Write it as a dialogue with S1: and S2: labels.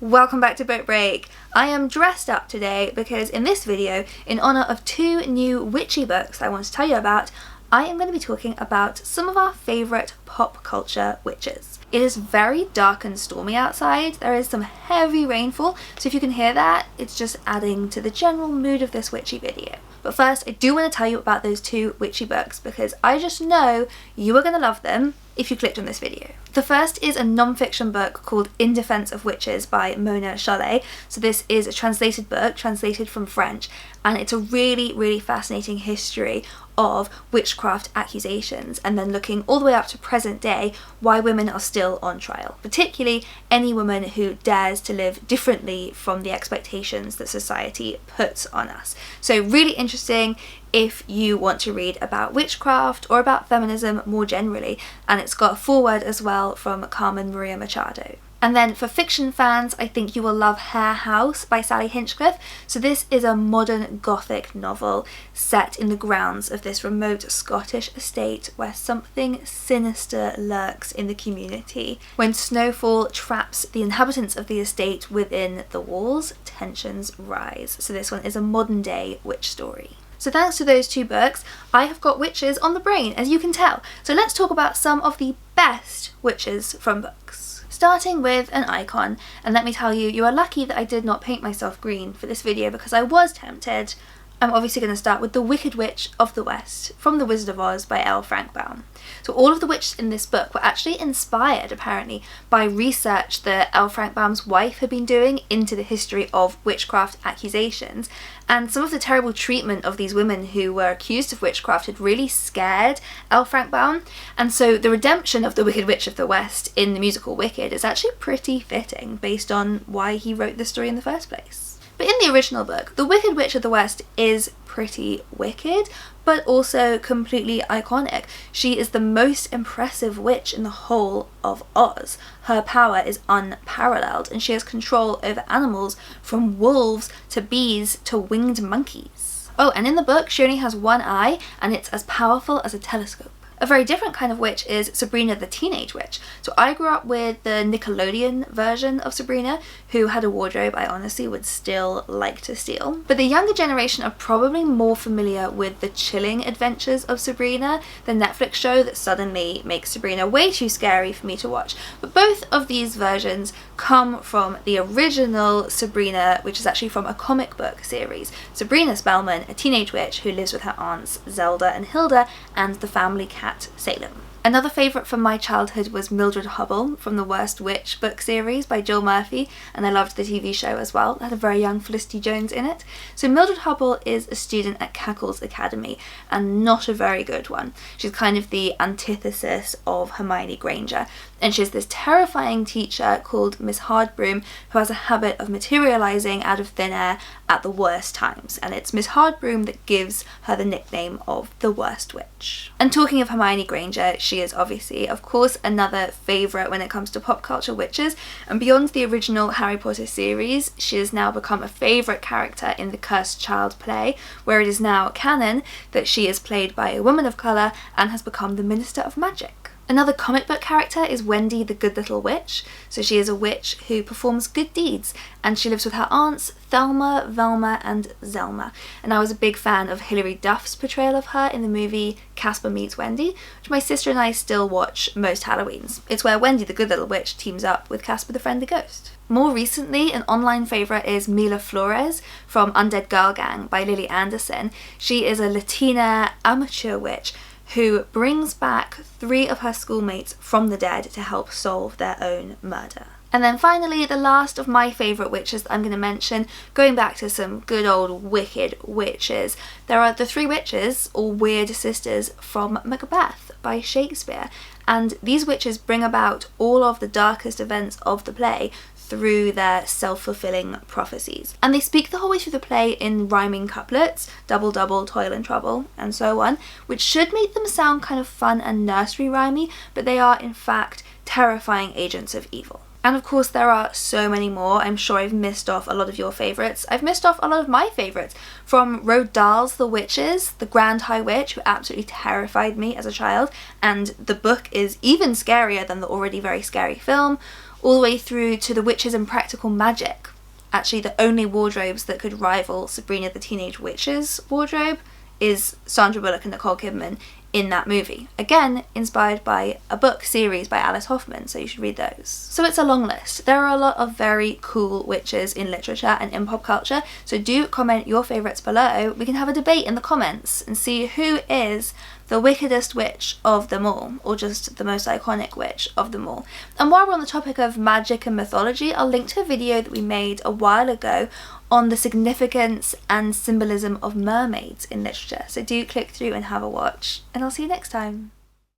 S1: Welcome back to Book Break. I am dressed up today because in this video, in honour of two new witchy books I want to tell you about, I am going to be talking about some of our favourite pop culture witches. It is very dark and stormy outside. There is some heavy rainfall, so if you can hear that, it's just adding to the general mood of this witchy video. But first, I do want to tell you about those two witchy books because I just know you are going to love them if you clicked on this video. The first is a non-fiction book called In Defense of Witches by Mona Chollet. So this is a translated book, translated from French, and it's a really fascinating history of witchcraft accusations and then looking all the way up to present day why women are still on trial, particularly any woman who dares to live differently from the expectations that society puts on us. So really interesting if you want to read about witchcraft or about feminism more generally, and it's got a foreword as well from Carmen Maria Machado. And then for fiction fans, I think you will love Hare House by Sally Hinchcliffe. So this is a modern gothic novel set in the grounds of this remote Scottish estate where something sinister lurks in the community. When snowfall traps the inhabitants of the estate within the walls, tensions rise. So this one is a modern day witch story. So thanks to those two books, I have got witches on the brain, as you can tell. So let's talk about some of the best witches from books. Starting with an icon, and let me tell you, you are lucky that I did not paint myself green for this video because I was tempted. I'm obviously going to start with The Wicked Witch of the West from The Wizard of Oz by L. Frank Baum. So all of the witches in this book were actually inspired, apparently, by research that L. Frank Baum's wife had been doing into the history of witchcraft accusations, and some of the terrible treatment of these women who were accused of witchcraft had really scared L. Frank Baum, and so the redemption of the Wicked Witch of the West in the musical Wicked is actually pretty fitting based on why he wrote this story in the first place. But in the original book, the Wicked Witch of the West is pretty wicked, but also completely iconic. She is the most impressive witch in the whole of Oz. Her power is unparalleled, and she has control over animals from wolves to bees to winged monkeys. Oh, and in the book, she only has one eye, and it's as powerful as a telescope. A very different kind of witch is Sabrina the Teenage Witch. So I grew up with the Nickelodeon version of Sabrina, who had a wardrobe I honestly would still like to steal. But the younger generation are probably more familiar with the chilling adventures of Sabrina, the Netflix show that suddenly makes Sabrina way too scary for me to watch. But both of these versions come from the original Sabrina, which is actually from a comic book series. Sabrina Spellman, a teenage witch who lives with her aunts Zelda and Hilda and the family cat Salem. Another favourite from my childhood was Mildred Hobble from the Worst Witch book series by Jill Murphy, and I loved the TV show as well. It had a very young Felicity Jones in it. So Mildred Hobble is a student at Cackle's Academy, and not a very good one. She's kind of the antithesis of Hermione Granger, and she's this terrifying teacher called Miss Hardbroom who has a habit of materialising out of thin air at the worst times, and it's Miss Hardbroom that gives her the nickname of the Worst Witch. And talking of Hermione Granger, she is obviously, of course, another favourite when it comes to pop culture witches, and beyond the original Harry Potter series, she has now become a favourite character in the Cursed Child play, where it is now canon that she is played by a woman of colour and has become the Minister of Magic. Another comic book character is Wendy the Good Little Witch. So she is a witch who performs good deeds, and she lives with her aunts Thelma, Velma and Zelma. And I was a big fan of Hilary Duff's portrayal of her in the movie Casper Meets Wendy, which my sister and I still watch most Halloweens. It's where Wendy the Good Little Witch teams up with Casper the Friendly Ghost. More recently, an online favourite is Mila Flores from Undead Girl Gang by Lily Anderson. She is a Latina amateur witch who brings back 3 of her schoolmates from the dead to help solve their own murder. And then finally, the last of my favourite witches that I'm going to mention, going back to some good old wicked witches, there are the 3 witches, or weird sisters, from Macbeth by Shakespeare. And these witches bring about all of the darkest events of the play through their self-fulfilling prophecies. And they speak the whole way through the play in rhyming couplets, double double, toil and trouble, and so on, which should make them sound kind of fun and nursery rhymey, but they are in fact terrifying agents of evil. And of course there are so many more. I'm sure I've missed off a lot of your favourites. I've missed off a lot of my favourites, from Roald Dahl's The Witches, the Grand High Witch, who absolutely terrified me as a child, and the book is even scarier than the already very scary film, all the way through to the witches and practical magic. Actually, the only wardrobes that could rival Sabrina the Teenage Witch's wardrobe is Sandra Bullock and Nicole Kidman in that movie. Again, inspired by a book series by Alice Hoffman, so you should read those. So it's a long list. There are a lot of very cool witches in literature and in pop culture, so do comment your favourites below. We can have a debate in the comments and see who is the wickedest witch of them all, or just the most iconic witch of them all. And while we're on the topic of magic and mythology, I'll link to a video that we made a while ago on the significance and symbolism of mermaids in literature, so do click through and have a watch, and I'll see you next time.